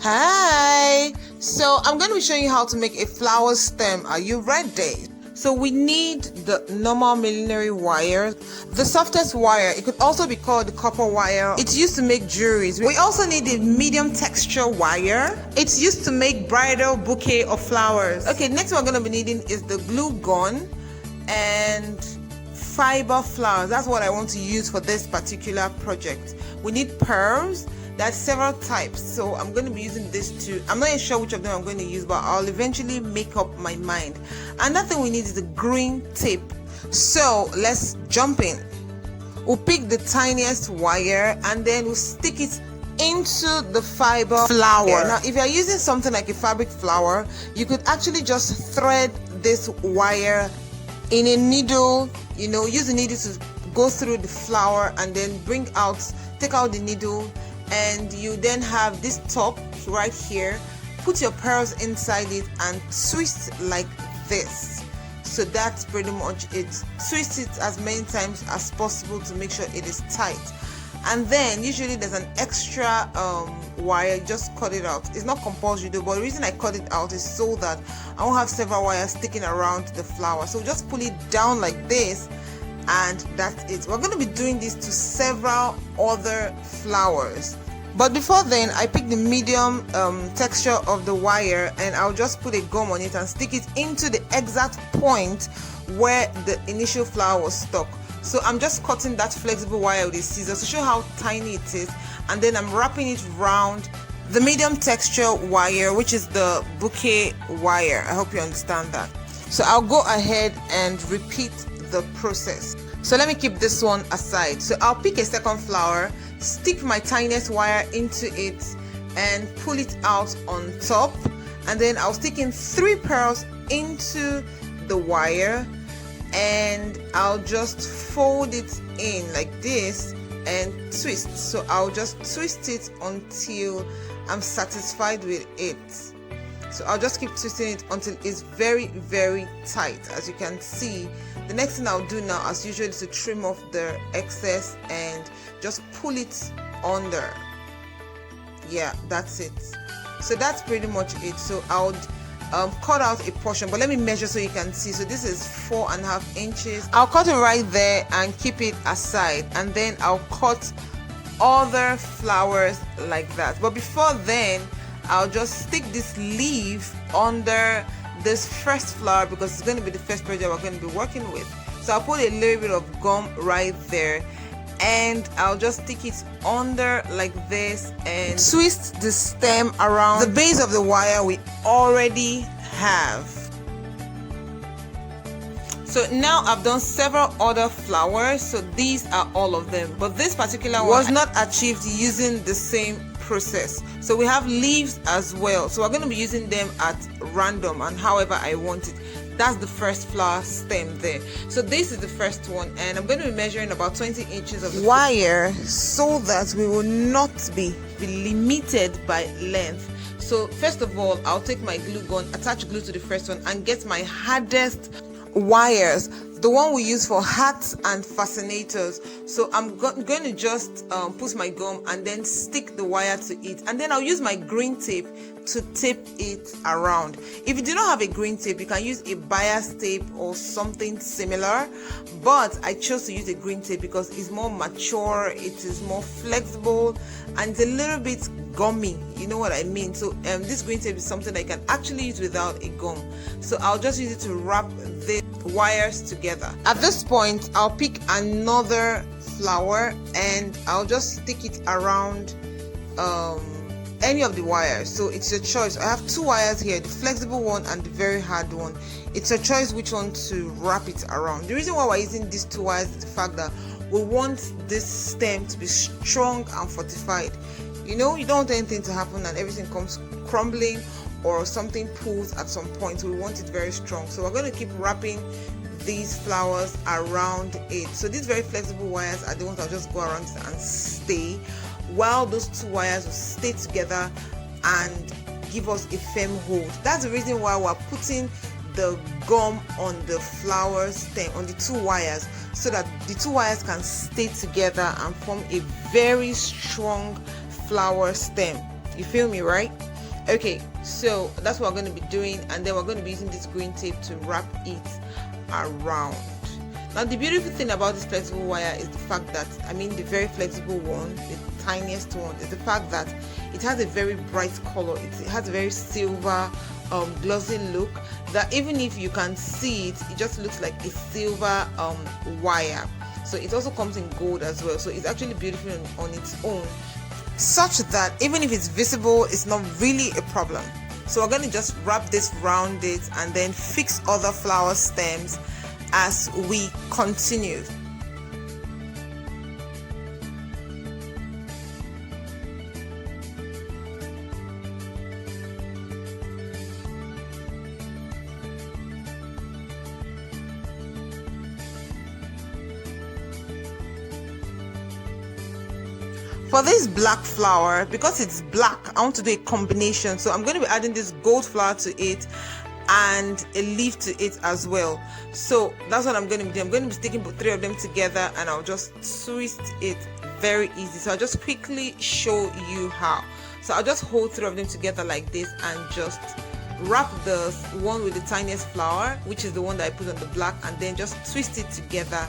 Hi! So I'm going to be showing you how to make a flower stem. Are you ready? So we need the normal millinery wire, the softest wire. It could also be called the copper wire. It's used to make jewelries. We also need the medium texture wire. It's used to make bridal bouquet of flowers. Okay, next we're going to be needing is the glue gun and fiber flowers. That's what I want to use for this particular project. We need pearls. There's several types, so I'm going to be using this too. I'm not even sure which of them I'm going to use, but I'll eventually make up my mind. Another thing we need is the green tape. So let's jump in. We'll pick the tiniest wire and then we'll stick it into the fiber flower. Now if you're using something like a fabric flower, you could actually just thread this wire in a needle, use the needle to go through the flower and then take out the needle, and you then have this top right here. Put your pearls inside it and twist like this. So that's pretty much it. Twist it as many times as possible to make sure it is tight. And then usually there's an extra wire, just cut it out. It's not compulsory though, but the reason I cut it out is so that I won't have several wires sticking around the flower. So just pull it down like this, and that's it. We're going to be doing this to several other flowers, but before then I pick the medium texture of the wire, and I'll just put a gum on it and stick it into the exact point where the initial flower was stuck. So I'm just cutting that flexible wire with a scissors to show how tiny it is, and then I'm wrapping it around the medium texture wire, which is the bouquet wire. I hope you understand that. So I'll go ahead and repeat the process. So let me keep this one aside. So I'll pick a second flower, stick my tiniest wire into it and pull it out on top, and then I'll stick in 3 pearls into the wire, and I'll just fold it in like this and twist. So I'll just twist it until I'm satisfied with it. So I'll just keep twisting it until it's very, very tight. As you can see, the next thing I'll do now, as usual, is to trim off the excess and just pull it under. Yeah, that's it. So that's pretty much it. So I'll cut out a portion, but let me measure so you can see. So this is 4.5 inches. I'll cut it right there and keep it aside, and then I'll cut other flowers like that. But before then, I'll just stick this leaf under this first flower because it's going to be the first project we're going to be working with. So I'll put a little bit of gum right there, and I'll just stick it under like this and twist the stem around the base of the wire we already have. So now I've done several other flowers, so these are all of them, but this particular one was not achieved using the same process. So we have leaves as well, so we're going to be using them at random and however I want it. That's the first flower stem there. So this is the first one, and I'm going to be measuring about 20 inches of the wire so that we will not be limited by length. So first of all, I'll take my glue gun, attach glue to the first one, and get my hardest wires, the one we use for hats and fascinators. So I'm going to just put my gum and then stick the wire to it, and then I'll use my green tape to tape it around. If you do not have a green tape, you can use a bias tape or something similar, but I chose to use a green tape because it's more mature, it is more flexible, and it's a little bit gummy, you know what I mean. So this green tape is something I can actually use without a gum. So I'll just use it to wrap the wires together. At this point, I'll pick another flower and I'll just stick it around any of the wires. So it's your choice. I have 2 wires here, the flexible one and the very hard one. It's your choice which one to wrap it around. The reason why we're using these 2 wires is the fact that we want this stem to be strong and fortified. You don't want anything to happen and everything comes crumbling or something pulls at some point. We want it very strong. So we're going to keep wrapping these flowers around it. So these very flexible wires are the ones that just go around and stay, while those 2 wires will stay together and give us a firm hold. That's the reason why we're putting the gum on the flower stem, on the 2 wires, so that the 2 wires can stay together and form a very strong flower stem. You feel me, right? Okay, so that's what we're going to be doing, and then we're going to be using this green tape to wrap it around. Now the beautiful thing about this flexible wire is the fact that, the very flexible one, the tiniest one, is the fact that it has a very bright color. It has a very silver glossy look, that even if you can see it, it just looks like a silver wire. So it also comes in gold as well, so it's actually beautiful on its own, such that even if it's visible, it's not really a problem. So we're going to just wrap this around it and then fix other flower stems as we continue. For this black flower, because it's black, I want to do a combination, so I'm going to be adding this gold flower to it and a leaf to it as well. So that's what I'm going to do. I'm going to be sticking 3 of them together, and I'll just twist it very easy. So I'll just quickly show you how. So I'll just hold 3 of them together like this and just wrap the one with the tiniest flower, which is the one that I put on the black, and then just twist it together,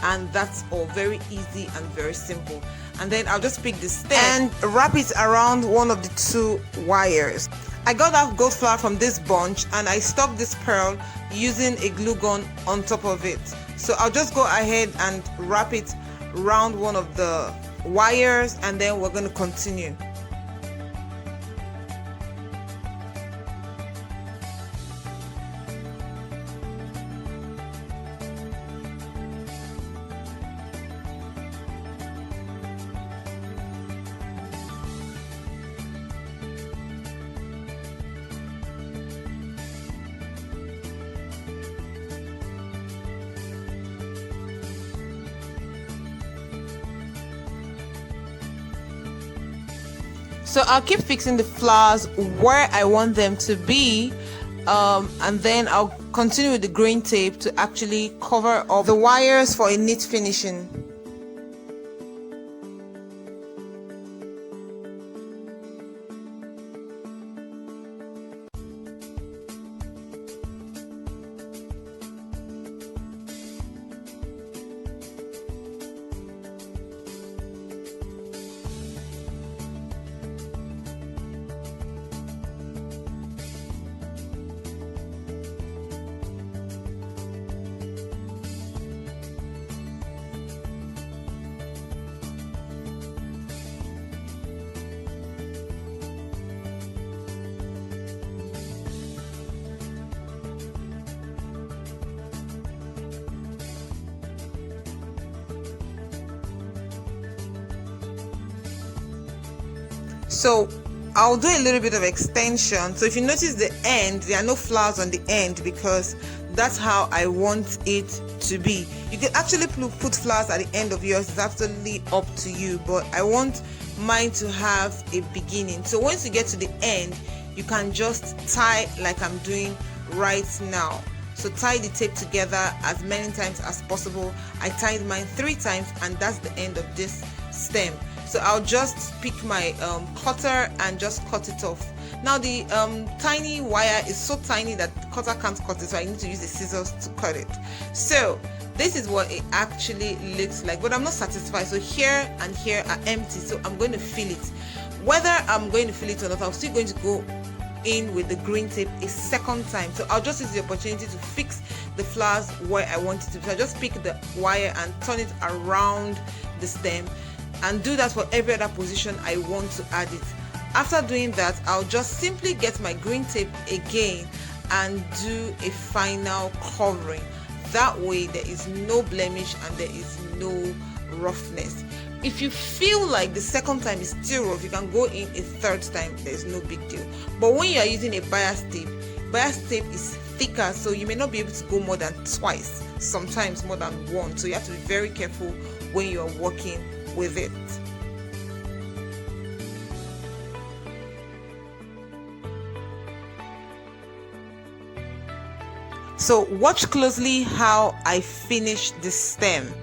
and that's all. Very easy and very simple. And then I'll just pick the stem and wrap it around one of the 2 wires. I got that gold flower from this bunch, and I stuck this pearl using a glue gun on top of it. So I'll just go ahead and wrap it around one of the wires, and then we're going to continue. So I'll keep fixing the flowers where I want them to be, and then I'll continue with the green tape to actually cover up the wires for a neat finishing. So I'll do a little bit of extension. So if you notice the end, there are no flowers on the end because that's how I want it to be. You can actually put flowers at the end of yours. It's absolutely up to you, but I want mine to have a beginning. So once you get to the end, you can just tie like I'm doing right now. So tie the tape together as many times as possible. I tied mine 3 times, and that's the end of this stem. So I'll just pick my cutter and just cut it off. Now the tiny wire is so tiny that the cutter can't cut it, so I need to use the scissors to cut it. So this is what it actually looks like, but I'm not satisfied. So here and here are empty, so I'm going to fill it. Whether I'm going to fill it or not, I'm still going to go in with the green tape a second time. So I'll just use the opportunity to fix the flowers where I want it to. So I just pick the wire and turn it around the stem, and do that for every other position I want to add it. After doing that, I'll just simply get my green tape again and do a final covering. That way there is no blemish and there is no roughness. If you feel like the second time is still rough, you can go in a third time. There's no big deal. But when you are using a bias tape is thicker, so you may not be able to go more than twice, sometimes more than one. So you have to be very careful when you are working with it. So watch closely how I finish the stem.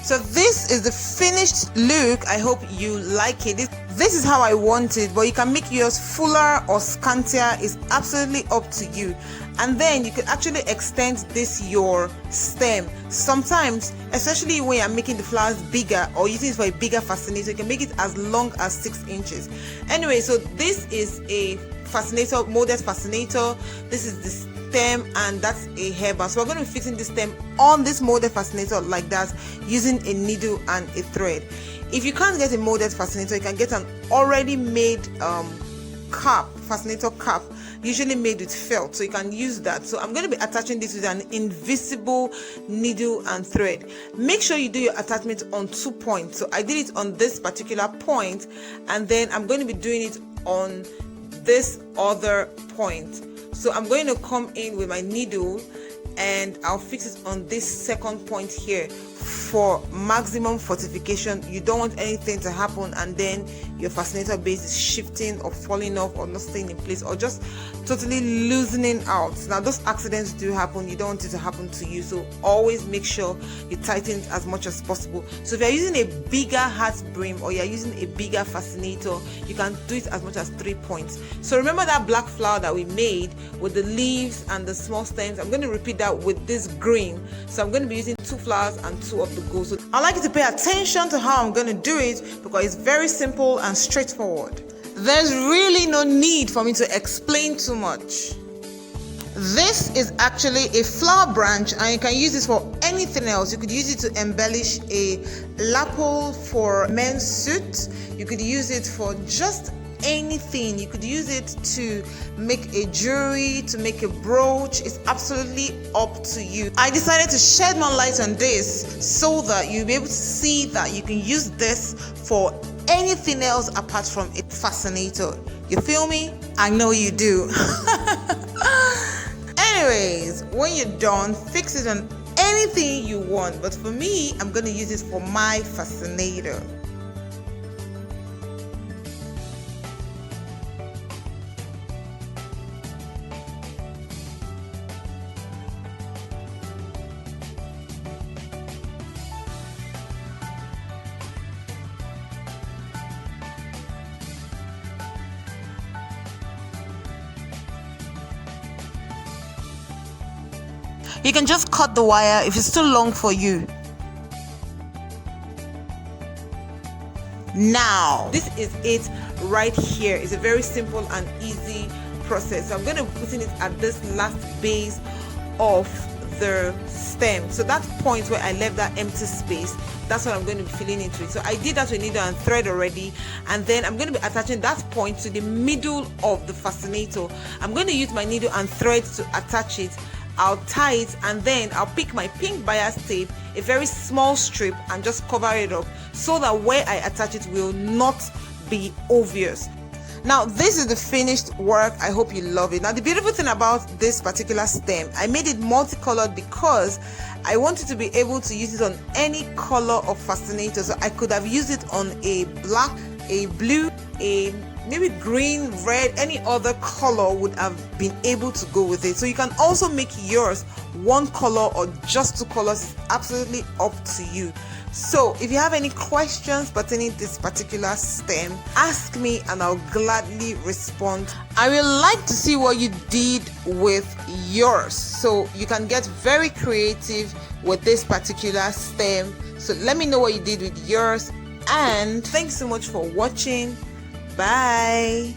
So this is the finished look. I hope you like it. This is how I want it, but you can make yours fuller or scantier. It's absolutely up to you. And then you can actually extend this your stem. Sometimes, especially when you're making the flowers bigger or using it for a bigger fascinator, you can make it as long as 6 inches. Anyway, so this is a fascinator, molded fascinator. This is the stem, and that's a hairband. So we're going to be fixing the stem on this molded fascinator like that, using a needle and a thread. If you can't get a molded fascinator, you can get an already made cap, fascinator cap, usually made with felt, so you can use that. So I'm going to be attaching this with an invisible needle and thread. Make sure you do your attachment on 2 points. So I did it on this particular point, and then I'm going to be doing it on this other point. So I'm going to come in with my needle and I'll fix it on this second point here for maximum fortification. You don't want anything to happen and then your fascinator base is shifting or falling off or not staying in place or just totally loosening out. Now those accidents do happen. You don't want it to happen to you, so always make sure you tighten it as much as possible. So if you're using a bigger hat brim or you're using a bigger fascinator, you can do it as much as 3 points. So remember that black flower that we made with the leaves and the small stems? I'm going to repeat that with this green. So I'm going to be using 2 flowers and 2 of the gold. So I'd like you to pay attention to how I'm going to do it because it's very simple and straightforward. There's really no need for me to explain too much. This is actually a flower branch and you can use this for anything else. You could use it to embellish a lapel for men's suit. You could use it for just anything. You could use it to make a jewelry, to make a brooch. It's absolutely up to you. I decided to shed more light on this so that you'll be able to see that you can use this for anything else apart from a fascinator. You feel me? I know you do. Anyways, when you're done, fix it on anything you want, but for me, I'm going to use it for my fascinator. You can just cut the wire if it's too long for you. Now, this is it right here. It's a very simple and easy process. So I'm going to be putting it at this last base of the stem. So that point where I left that empty space, that's what I'm going to be filling into it. So I did that with needle and thread already, and then I'm going to be attaching that point to the middle of the fascinator. I'm going to use my needle and thread to attach it. I'll tie it and then I'll pick my pink bias tape, a very small strip, and just cover it up so that where I attach it will not be obvious. Now this is the finished work. I hope you love it. Now the beautiful thing about this particular stem, I made it multicolored because I wanted to be able to use it on any color of fascinator. So I could have used it on a black, a blue, a maybe green, red, any other color would have been able to go with it. So you can also make yours one color or just 2 colors. It's absolutely up to you. So if you have any questions pertaining to this particular stem, ask me and I'll gladly respond. I would like to see what you did with yours, so you can get very creative with this particular stem. So let me know what you did with yours, and thanks so much for watching. Bye.